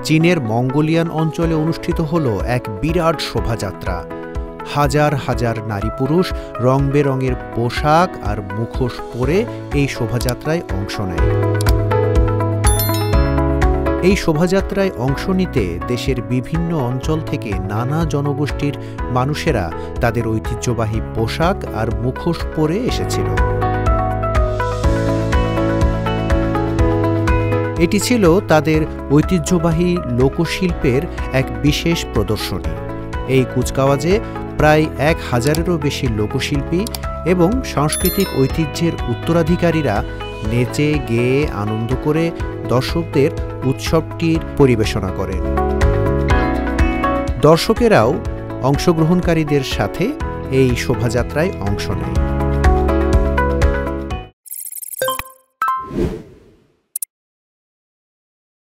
চীনের মঙ্গোলিয়ান অঞ্চলে অনুষ্ঠিত হল এক বিরাট শোভাযাত্রা। হাজার হাজার নারী পুরুষ রং বেরঙের পোশাক আর মুখোশ পরে এই শোভাযাত্রায় অংশ নেয়। এই শোভাযাত্রায় অংশ নিতে দেশের বিভিন্ন অঞ্চল থেকে নানা জনগোষ্ঠীর মানুষেরা তাদের ঐতিহ্যবাহী পোশাক আর মুখোশ পরে এসেছিল। এটি ছিল তাদের ঐতিহ্যবাহী লোকশিল্পের এক বিশেষ প্রদর্শনী। এই কুচকাওয়াজে প্রায় 1000-এরও বেশি লোকশিল্পী এবং সাংস্কৃতিক ঐতিহ্যের উত্তরাধিকারীরা নেচে গেয়ে আনন্দ করে দর্শকদের উৎসবটির পরিবেশনা করেন। দর্শকেরাও অংশগ্রহণকারীদের সাথে এই শোভাযাত্রায় অংশ নেয়।